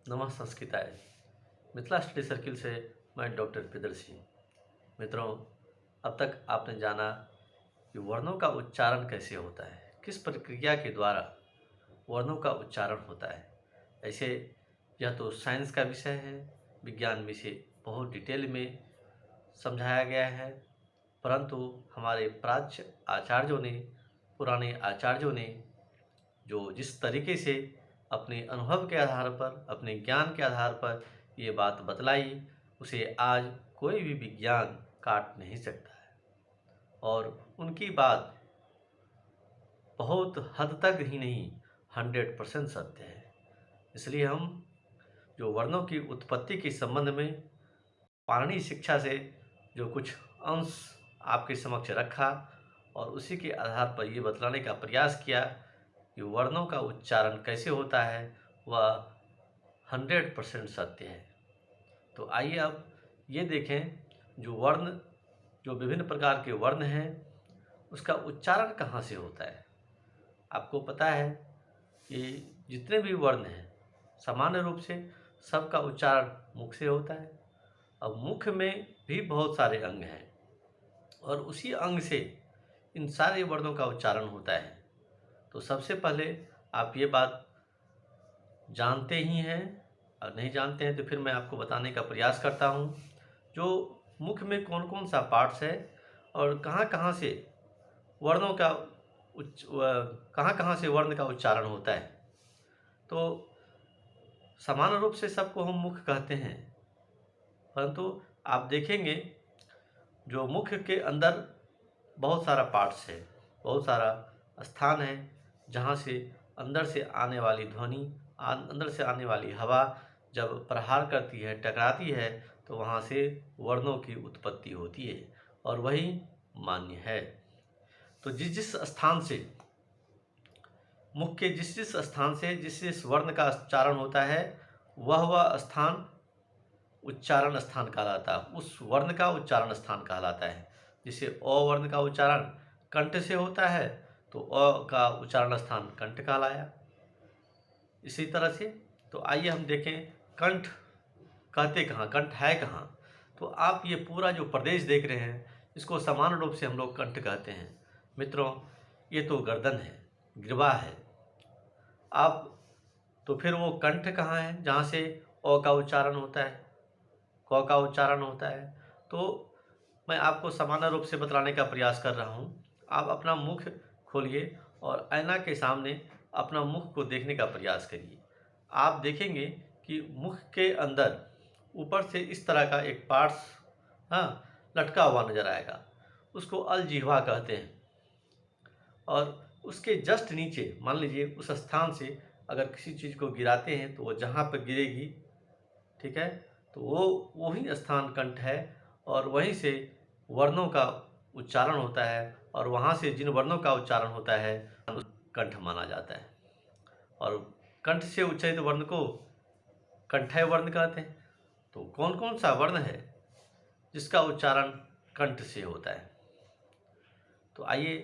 नमः संस्कृताय। Mithila study circle से मैं डॉक्टर प्रियदर्शी। मित्रों, अब तक आपने जाना कि वर्णों का उच्चारण कैसे होता है, किस प्रक्रिया के द्वारा वर्णों का उच्चारण होता है। ऐसे यह तो साइंस का विषय है, विज्ञान में से बहुत डिटेल में समझाया गया है, परंतु हमारे प्राच्य आचार्यों ने, पुराने आचार्यों ने जो जिस तरीके से अपने अनुभव के आधार पर, अपने ज्ञान के आधार पर ये बात बतलाई, उसे आज कोई भी विज्ञान काट नहीं सकता है। और उनकी बात बहुत हद तक ही नहीं, 100% सत्य है। इसलिए हम जो वर्णों की उत्पत्ति के संबंध में पाणिनि शिक्षा से जो कुछ अंश आपके समक्ष रखा और उसी के आधार पर ये बतलाने का प्रयास किया कि वर्णों का उच्चारण कैसे होता है, वह 100% सत्य है। तो आइए अब ये देखें, जो विभिन्न प्रकार के वर्ण हैं, उसका उच्चारण कहाँ से होता है। आपको पता है कि जितने भी वर्ण हैं, सामान्य रूप से सबका उच्चारण मुख से होता है। अब मुख में भी बहुत सारे अंग हैं और उसी अंग से इन सारे वर्णों का उच्चारण होता है। तो सबसे पहले आप ये बात जानते ही हैं, और नहीं जानते हैं तो फिर मैं आपको बताने का प्रयास करता हूँ। जो मुख में कौन कौन सा पार्ट्स है और कहाँ कहाँ से वर्णों का कहाँ कहाँ से वर्ण का उच्चारण होता है। तो सामान्य रूप से सबको हम मुख कहते हैं, परंतु आप देखेंगे जो मुख के अंदर बहुत सारा पार्ट्स है, बहुत सारा स्थान है जहाँ से अंदर से आने वाली ध्वनि, अंदर से आने वाली हवा जब प्रहार करती है, टकराती है, तो वहाँ से वर्णों की उत्पत्ति होती है और वही मान्य है। तो जिस जिस स्थान से, मुख के जिस जिस स्थान से जिस जिस वर्ण का उच्चारण होता है, वह स्थान उच्चारण स्थान कहलाता है, उस वर्ण का उच्चारण स्थान कहलाता है। जैसे अ वर्ण का उच्चारण कंठ से होता है तो अ का उच्चारण स्थान कंठ कहलाया। इसी तरह से तो आइए हम देखें कंठ कहते कहाँ, कंठ है कहाँ। तो आप ये पूरा जो प्रदेश देख रहे हैं, इसको सामान्य रूप से हम लोग कंठ कहते हैं। मित्रों, ये तो गर्दन है, ग्रीवा है। आप तो फिर वो कंठ कहाँ है जहाँ से अ का उच्चारण होता है, क का उच्चारण होता है। तो मैं आपको सामान्य रूप से बतलाने का प्रयास कर रहा हूँ। आप अपना मुख खोलिए और आईना के सामने अपना मुख को देखने का प्रयास करिए। आप देखेंगे कि मुख के अंदर ऊपर से इस तरह का एक पार्ट्स लटका हुआ नजर आएगा, उसको अलजिह्वा कहते हैं। और उसके जस्ट नीचे मान लीजिए उस स्थान से अगर किसी चीज़ को गिराते हैं तो वो जहाँ पर गिरेगी, ठीक है, तो वो वही स्थान कंठ है और वहीं से वर्णों का उच्चारण होता है और वहाँ से जिन वर्णों का उच्चारण होता है कंठ माना जाता है। और कंठ से उच्चारित वर्ण को कंठय वर्ण कहते हैं। तो कौन कौन सा वर्ण है जिसका उच्चारण कंठ से होता है, तो आइए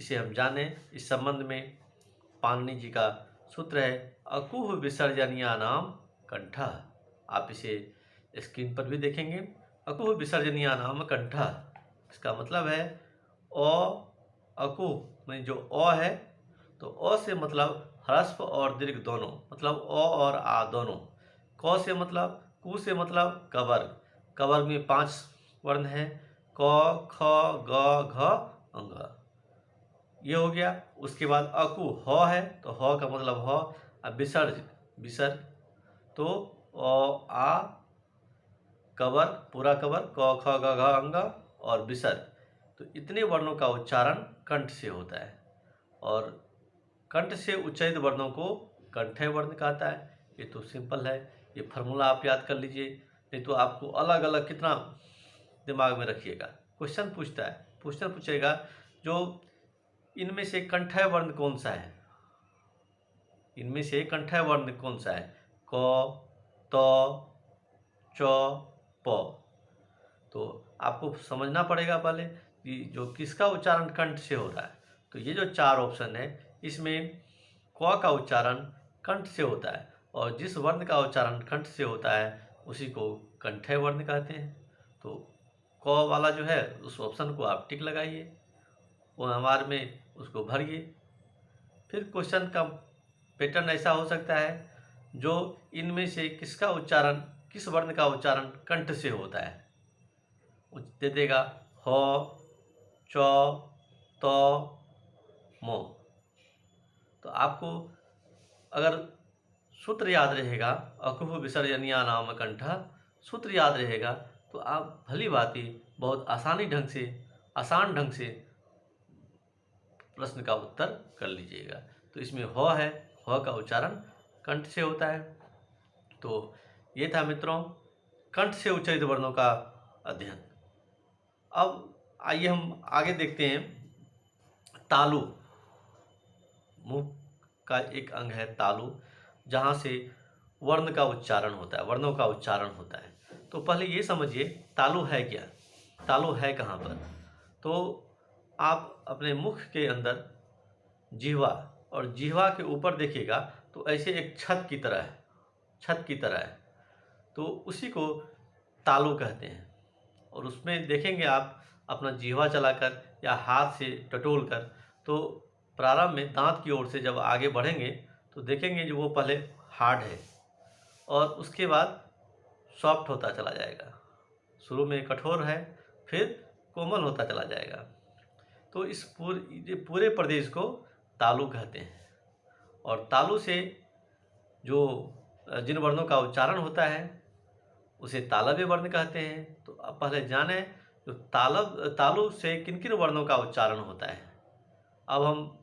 इसे हम जानें। इस संबंध में पाणिनि जी का सूत्र है अकुह विसर्जनीया नाम कंठ। आप इसे स्क्रीन पर भी देखेंगे। अकुह विसर्जनीया नाम कंठ, इसका मतलब है अ अकुह में जो अ है, तो अ से मतलब ह्रस्व और दीर्घ दोनों, मतलब अ और आ दोनों। क से मतलब, कु से मतलब कवर्ग, कवर्ग में 5 वर्ण है, क ख ग घ अंग, ये हो गया। उसके बाद अकु ह है, तो ह का मतलब ह। अब विसर्ज, विसर्ग तो अ आ कवर, पूरा कवर, क ख ग घ अंग और विसर्ग। तो इतने वर्णों का उच्चारण कंठ से होता है और कंठ से उच्चारित वर्णों को कंठय वर्ण कहता है। ये तो सिंपल है, ये फार्मूला आप याद कर लीजिए, नहीं तो आपको अलग अलग कितना दिमाग में रखिएगा। क्वेश्चन पूछेगा जो इनमें से कंठय वर्ण कौन सा है, इनमें से कंठय वर्ण कौन सा है, क त च प। तो आपको समझना पड़ेगा पहले कि जो किसका उच्चारण कंठ से हो रहा है। तो ये जो 4 ऑप्शन है, इसमें क का उच्चारण कंठ से होता है और जिस वर्ण का उच्चारण कंठ से होता है उसी को कंठय वर्ण कहते हैं। तो क वाला जो है उस ऑप्शन को आप टिक लगाइए, ओमकार में उसको भरिए। फिर क्वेश्चन का पैटर्न ऐसा हो सकता है जो इनमें से किसका उच्चारण, किस वर्ण का उच्चारण कंठ से होता है, दे देगा ह, च, त, म। तो आपको अगर सूत्र याद रहेगा, अकुह विसर्जनीया नाम कंठ, सूत्र याद रहेगा तो आप भली भांति बहुत आसान ढंग से प्रश्न का उत्तर कर लीजिएगा। तो इसमें ह है, ह का उच्चारण कंठ से होता है। तो ये था मित्रों कंठ से उच्चारित वर्णों का अध्ययन। अब आइए हम आगे देखते हैं तालु। मुंह का एक अंग है तालु, जहाँ से वर्ण का उच्चारण होता है, वर्णों का उच्चारण होता है। तो पहले ये समझिए तालु है क्या, तालु है कहाँ पर। तो आप अपने मुख के अंदर जिह्वा, और जिह्वा के ऊपर देखिएगा तो ऐसे एक छत की तरह है, छत की तरह है, तो उसी को तालु कहते हैं। और उसमें देखेंगे आप अपना जिह्वा चलाकर या हाथ से टटोल कर, तो प्रारंभ में दांत की ओर से जब आगे बढ़ेंगे तो देखेंगे जो वो पहले हार्ड है और उसके बाद सॉफ्ट होता चला जाएगा। शुरू में कठोर है, फिर कोमल होता चला जाएगा। तो इस पूरे प्रदेश को तालु कहते हैं। और तालु से जो जिन वर्णों का उच्चारण होता है उसे तालव्य वर्ण कहते हैं। तो अब पहले जाने जो तालु से किन किन वर्णों का उच्चारण होता है। अब हम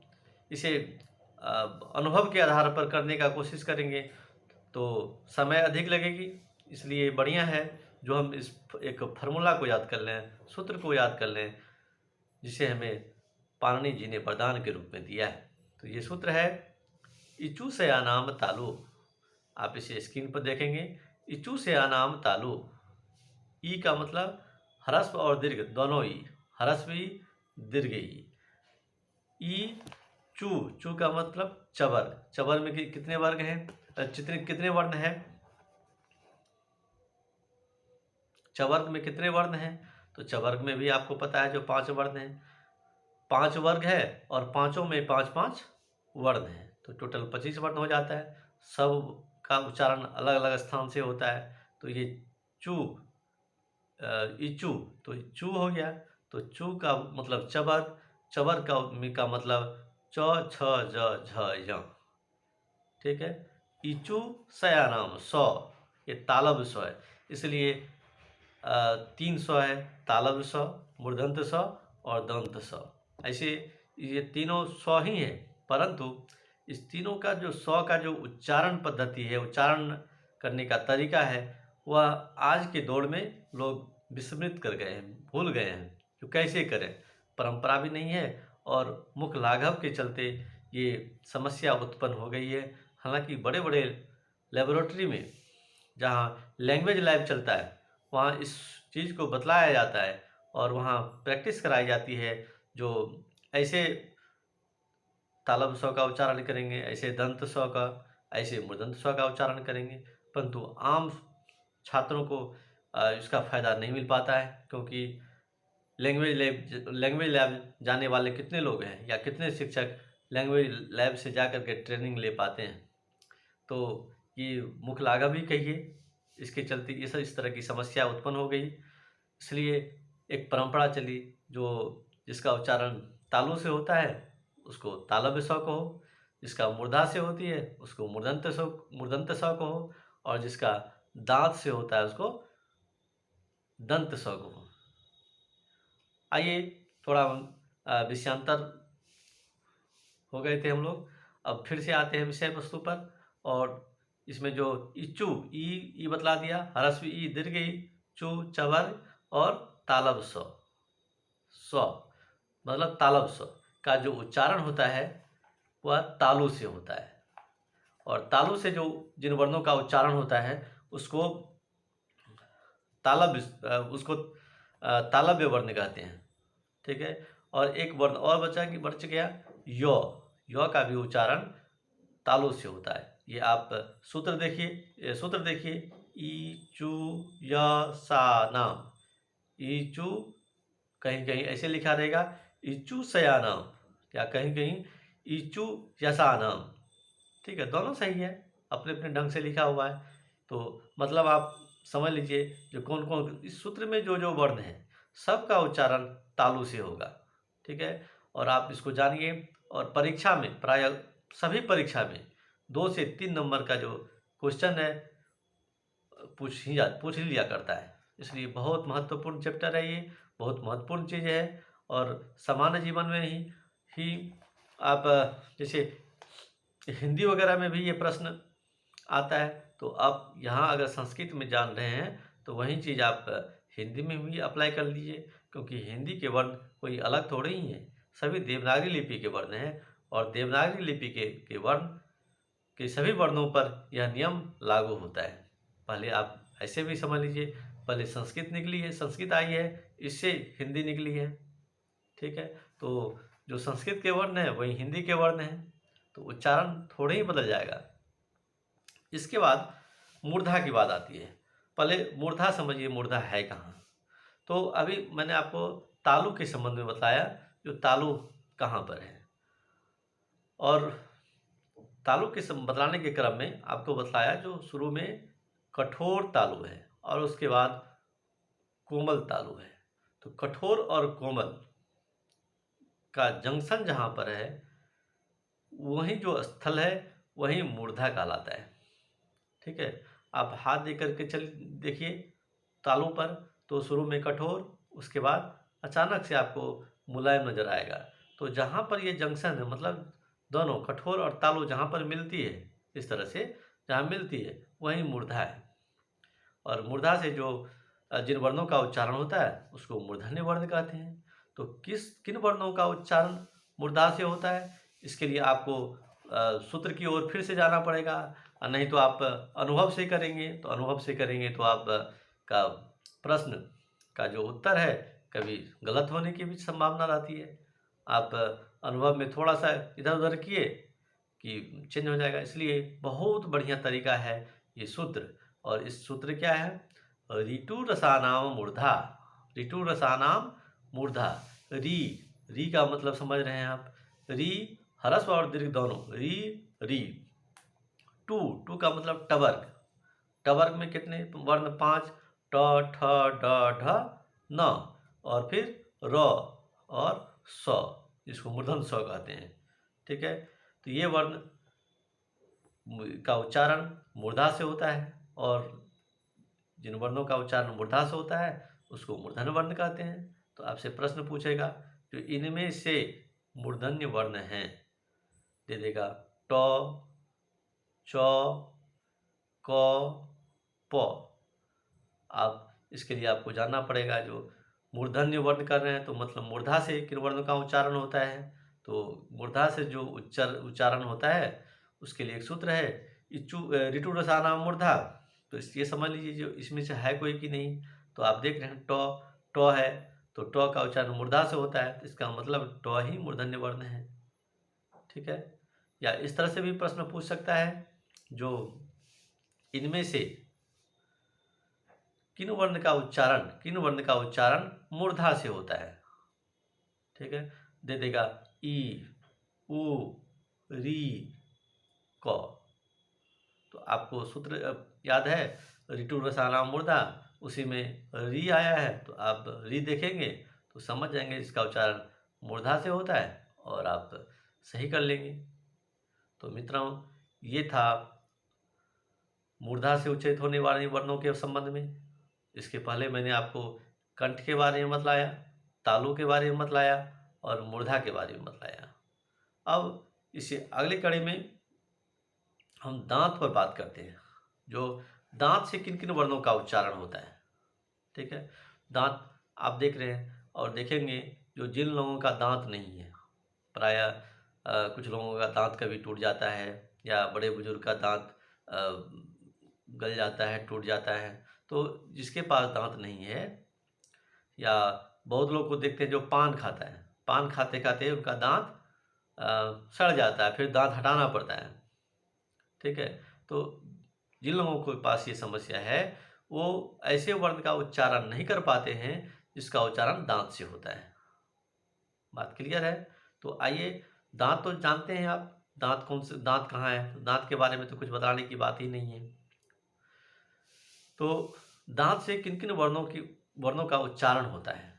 इसे अनुभव के आधार पर करने का कोशिश करेंगे तो समय अधिक लगेगी, इसलिए बढ़िया है जो हम इस एक फार्मूला को याद कर लें, सूत्र को याद कर लें, जिसे हमें पाणिनि जी ने वरदान के रूप में दिया है। तो ये सूत्र है इचु शयानाम तालु। आप इसे स्क्रीन पर देखेंगे, इचु शयानाम तालु। ई का मतलब ह्रस्व और दीर्घ दोनों ई, ह्रस्व ई, दीर्घ ई। ई चू, चू का मतलब चबर, चबर में कितने वर्ग हैं, कितने वर्ण हैं, चवर्ग में कितने वर्ण हैं। तो चवर्ग में भी आपको पता है जो 5 वर्ण हैं, 5 वर्ग है और पांचों में 5-5 वर्ण हैं, तो टोटल 25 वर्ण हो जाता है। सब का उच्चारण अलग अलग स्थान से होता है। तो ये चू, इचू, तो चू हो गया। तो चू का मतलब चबर, चबर का मतलब च, छ, ज, झ, य। ठीक है। इचू शयानाम सौ, ये तालव्य स्व है, इसलिए 3 स्व है, तालव्य स्व, मूर्धन्त स्व और दंत स्व। ऐसे ये तीनों स्व ही है, परंतु इस तीनों का जो स्व का जो उच्चारण पद्धति है, उच्चारण करने का तरीका है, वह आज के दौर में लोग विस्मृत कर गए हैं, भूल गए हैं कि कैसे करें। परंपरा भी नहीं है और मुख लाघव के चलते ये समस्या उत्पन्न हो गई है। हालांकि बड़े बड़े लेबोरेटरी में जहाँ लैंग्वेज लैब चलता है वहाँ इस चीज़ को बतलाया जाता है और वहाँ प्रैक्टिस कराई जाती है, जो ऐसे तालव्य स्व का उच्चारण करेंगे, ऐसे दंत स्व का, ऐसे मूर्धन्य स्व का उच्चारण करेंगे। परंतु आम छात्रों को इसका फ़ायदा नहीं मिल पाता है, क्योंकि लैंग्वेज लैब जाने वाले कितने लोग हैं या कितने शिक्षक लैंग्वेज लैब से जा कर के ट्रेनिंग ले पाते हैं। तो ये मुख लाघव भी कहिए, इसके चलते ये सब इस तरह की समस्या उत्पन्न हो गई। इसलिए एक परंपरा चली जो जिसका उच्चारण तालु से होता है उसको तालव्य स्व कहो, जिसका मूर्धा से होती है उसको मूर्धन्य स्व कहो, और जिसका दांत से होता है उसको दंत स्व कहो। आइए थोड़ा विषयांतर हो गए थे हम लोग, अब फिर से आते हैं विषय वस्तु पर। और इसमें जो इचू, ई बतला दिया, ह्रस्व ई, दीर्घ ई, चू चबर और तालव्य स्व, स्व मतलब तालव्य स्व का जो उच्चारण होता है वह तालु से होता है। और तालु से जो जिन वर्णों का उच्चारण होता है उसको तालव्य वर्ण कहते हैं। ठीक है। और एक वर्ण और बच गया, यो, यो का भी उच्चारण तालु से होता है। ये आप सूत्र देखिए, ई चू या सा नाम, ई चू कहीं कहीं ऐसे लिखा रहेगा, इचू सयानाम, या कहीं कहीं इचू यसानाम। ठीक है, दोनों सही है, अपने अपने ढंग से लिखा हुआ है। तो मतलब आप समझ लीजिए जो कौन कौन इस सूत्र में जो जो वर्ण है सबका उच्चारण तालु से होगा। ठीक है, और आप इसको जानिए। और परीक्षा में प्राय सभी परीक्षा में 2 से 3 नंबर का जो क्वेश्चन है पूछ ही लिया करता है। इसलिए बहुत महत्वपूर्ण चैप्टर है ये, बहुत महत्वपूर्ण चीज़ है। और सामान्य जीवन में ही आप जैसे हिंदी वगैरह में भी ये प्रश्न आता है, तो आप यहाँ अगर संस्कृत में जान रहे हैं तो वही चीज़ आप हिंदी में भी अप्लाई कर लीजिए, क्योंकि हिंदी के वर्ण कोई अलग थोड़े ही हैं, सभी देवनागरी लिपि के वर्ण हैं। और देवनागरी लिपि के वर्ण के सभी वर्णों पर यह नियम लागू होता है। पहले आप ऐसे भी समझ लीजिए, पहले संस्कृत निकली है, संस्कृत आई है, इससे हिंदी निकली है। ठीक है, तो जो संस्कृत के वर्ण हैं वही हिंदी के वर्ण हैं, तो उच्चारण थोड़े ही बदल जाएगा। इसके बाद मूर्धा की बात आती है। पहले मूर्धा समझिए, मूर्धा है कहाँ। तो अभी मैंने आपको तालु के संबंध में बताया, जो तालु कहाँ पर है। और तालु के बतलाने के क्रम में आपको बताया जो शुरू में कठोर तालु है और उसके बाद कोमल तालु है। तो कठोर और कोमल का जंक्शन जहाँ पर है वही जो स्थल है वही मूर्धा कहलाता है। ठीक है, आप हाथ दे करके चल देखिए तालु पर, तो शुरू में कठोर, उसके बाद अचानक से आपको मुलायम नजर आएगा। तो जहाँ पर ये जंक्शन है, मतलब दोनों कठोर और तालु जहाँ पर मिलती है, इस तरह से जहाँ मिलती है वही मूर्धा है। और मूर्धा से जो जिन वर्णों का उच्चारण होता है उसको मूर्धन्य वर्ण कहते हैं। तो किन वर्णों का उच्चारण मूर्धा से होता है, इसके लिए आपको सूत्र की ओर फिर से जाना पड़ेगा, नहीं तो आप अनुभव से करेंगे। तो अनुभव से करेंगे तो आप का प्रश्न का जो उत्तर है कभी गलत होने की भी संभावना रहती है। आप अनुभव में थोड़ा सा इधर उधर किए कि चेंज हो जाएगा। इसलिए बहुत बढ़िया तरीका है ये सूत्र। और इस सूत्र क्या है, ऋतु रसानाम मूर्धा, ऋतु रसानाम मूर्धा। री का मतलब समझ रहे हैं आप, री हरस्व और दीर्घ दोनों, री। टू का मतलब टवर्ग, टवर्ग में कितने वर्ण, 5, ट ठ ड ढ न, और फिर र और स, जिसको मूर्धन स कहते हैं। ठीक है, तो ये वर्ण का उच्चारण मूर्धा से होता है, और जिन वर्णों का उच्चारण मूर्धा से होता है उसको मूर्धन्य वर्ण कहते हैं। तो आपसे प्रश्न पूछेगा जो इनमें से मूर्धन्य वर्ण हैं, दे देगा ट, च, क, प। आप इसके लिए आपको जानना पड़ेगा जो मूर्धन्य वर्ण कर रहे हैं तो मतलब मूर्धा से किन वर्णों का उच्चारण होता है। तो मूर्धा से जो उच्चारण होता है उसके लिए एक सूत्र है, ऋतु रसानाम मूर्धा। तो ये समझ लीजिए जो इसमें से है कोई कि नहीं। तो आप देख रहे हैं ट है, तो ट का उच्चारण मूर्धा से होता है, तो इसका मतलब ट ही मूर्धन्य वर्ण है। ठीक है, या इस तरह से भी प्रश्न पूछ सकता है जो इनमें से किन वर्ण का उच्चारण मूर्धा से होता है। ठीक है, दे देगा ई, उ, री, क। तो आपको सूत्र याद है, ऋतु रसानाम मूर्धा, उसी में री आया है, तो आप री देखेंगे तो समझ जाएंगे इसका उच्चारण मूर्धा से होता है और आप सही कर लेंगे। तो मित्रों, ये था मूर्धा से उच्चारित होने वाले वर्णों के संबंध में। इसके पहले मैंने आपको कंठ के बारे में बतलाया, तालु के बारे में बतलाया और मूर्धा के बारे में बतलाया। अब इसे अगली कड़ी में हम दांत पर बात करते हैं, जो दांत से किन किन वर्णों का उच्चारण होता है। ठीक है, दांत आप देख रहे हैं और देखेंगे जो जिन लोगों का दांत नहीं है, प्रायः कुछ लोगों का दांत कभी टूट जाता है या बड़े बुजुर्ग का दांत गल जाता है, टूट जाता है। तो जिसके पास दांत नहीं है, या बहुत लोग को देखते हैं जो पान खाता है, पान खाते खाते उनका दांत सड़ जाता है, फिर दांत हटाना पड़ता है। ठीक है। तो जिन लोगों के पास ये समस्या है वो ऐसे वर्ण का उच्चारण नहीं कर पाते हैं जिसका उच्चारण दांत से होता है। बात क्लियर है? तो आइए, दांत तो जानते हैं आप, दांत कौन से, दांत कहाँ है, दांत के बारे में तो कुछ बताने की बात ही नहीं है। तो दांत से किन किन वर्णों का उच्चारण होता है,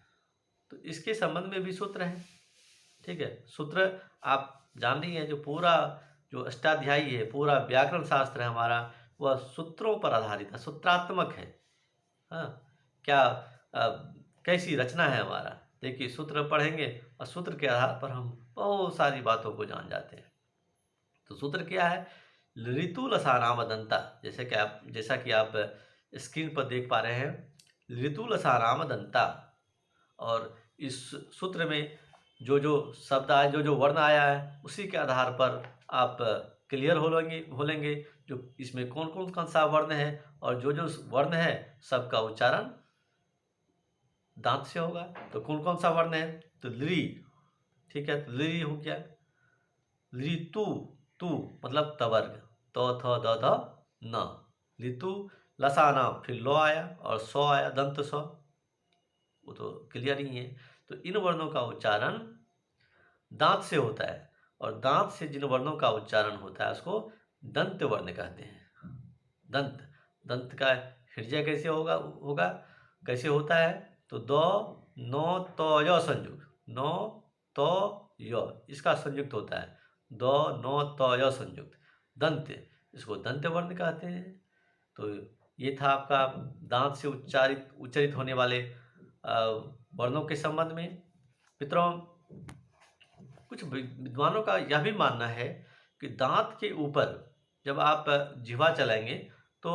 तो इसके संबंध में भी सूत्र है। ठीक है, सूत्र आप जान रही हैं, जो पूरा जो अष्टाध्यायी है, पूरा व्याकरण शास्त्र है हमारा, वह सूत्रों पर आधारित है, सूत्रात्मक है। हाँ, क्या कैसी रचना है हमारा। देखिए, सूत्र पढ़ेंगे और सूत्र के आधार पर हम बहुत सारी बातों को जान जाते हैं। तो सूत्र क्या है? ऋतु लसानाम दंता, जैसा कि आप स्क्रीन पर देख पा रहे हैं, ऋतु लसानाम दंता। और इस सूत्र में जो जो शब्द आए, जो जो वर्ण आया है, उसी के आधार पर आप क्लियर हो लेंगे जो इसमें कौन सा वर्ण है, और जो जो वर्ण है सबका उच्चारण दांत से होगा। तो कौन सा वर्ण है? तो ली, ठीक है, तो ली हो गया। ऋतु, तु मतलब तवर्ग, तो थ द ध न, ऋतु लसाना, फिर लो आया और सौ आया, दंत सौ, वो तो क्लियर ही है। तो इन वर्णों का उच्चारण दांत से होता है, और दांत से जिन वर्णों का उच्चारण होता है उसको दंत वर्ण कहते हैं। दंत, दंत का हृदय कैसे होगा कैसे होता है? तो दो नो तो य संयुक्त, नो तो य, इसका संयुक्त होता है, दो नो तो य संयुक्त, दंत, इसको दंत वर्ण कहते हैं। तो ये था आपका दांत से उच्चारित होने वाले वर्णों के संबंध में। मित्रों, कुछ विद्वानों का यह भी मानना है कि दांत के ऊपर जब आप जिह्वा चलाएंगे तो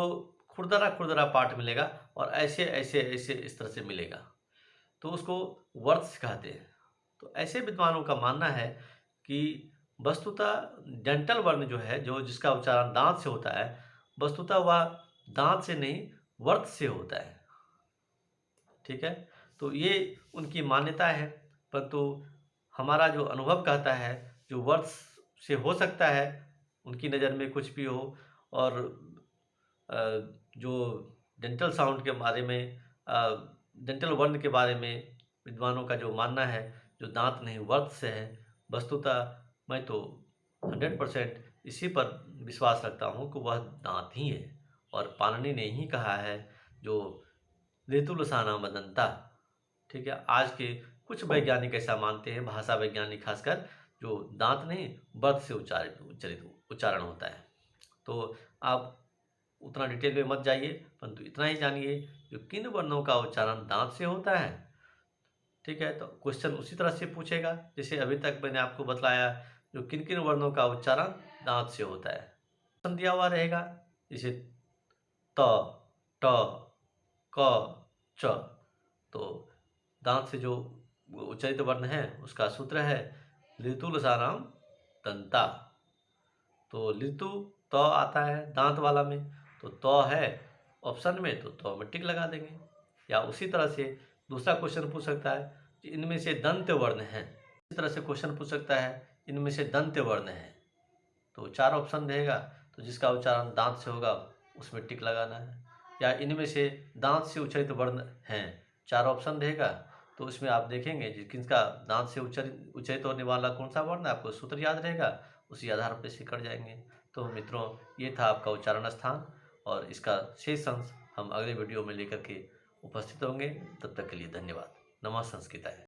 खुरदरा खुरदरा पार्ट मिलेगा, और ऐसे ऐसे ऐसे इस तरह से मिलेगा, तो उसको वर्त्स कहते हैं। तो ऐसे विद्वानों का मानना है कि वस्तुतः डेंटल वर्ण जो है, जो जिसका उच्चारण दांत से होता है, वस्तुतः वह दांत से नहीं वर्त से होता है। ठीक है, तो ये उनकी मान्यता है, परंतु हमारा जो अनुभव कहता है जो वर्त से हो सकता है, उनकी नज़र में कुछ भी हो। और जो डेंटल साउंड के बारे में, डेंटल वर्ण के बारे में विद्वानों का जो मानना है, जो दांत नहीं वर्त से है, वस्तुतः मैं तो 100% इसी पर विश्वास रखता हूँ कि वह दांत ही है। और पाणिनि ने ही कहा है, जो ऋतुलसाना मदंता। ठीक है, आज के कुछ वैज्ञानिक ऐसा मानते हैं, भाषा वैज्ञानिक खासकर, जो दांत नहीं वर्त से उच्चारण होता है। तो आप उतना डिटेल में मत जाइए, परंतु इतना ही जानिए जो किन वर्णों का उच्चारण दांत से होता है। ठीक है, तो क्वेश्चन उसी तरह से पूछेगा जैसे अभी तक मैंने आपको बतलाया, जो किन किन वर्णों का उच्चारण दांत से होता है। दिया हुआ रहेगा, जैसे त, ट, क, च। तो दांत से जो उच्चारित वर्ण है उसका सूत्र है ऋतुलसानाम दंता। तो ऋतु त आता है दांत वाला में, तो त है ऑप्शन में, तो त में टिक लगा देंगे। या उसी तरह से दूसरा क्वेश्चन पूछ सकता है कि इनमें से दंत वर्ण है, इसी तरह से क्वेश्चन पूछ सकता है इनमें से दंत वर्ण है, तो 4 ऑप्शन देगा, तो जिसका उच्चारण दांत से होगा उसमें टिक लगाना है। या इनमें से दांत से उच्चारित वर्ण हैं, 4 ऑप्शन देगा, तो उसमें आप देखेंगे किसका दांत से उच्चारित होने वाला कौन सा वर्ण है, आपको सूत्र याद रहेगा, उसी आधार पर से कर जाएंगे। तो मित्रों, ये था आपका उच्चारण स्थान, और इसका शेष अंश हम अगले वीडियो में लेकर के उपस्थित होंगे। तब तक के लिए धन्यवाद। नमः संस्कृताय।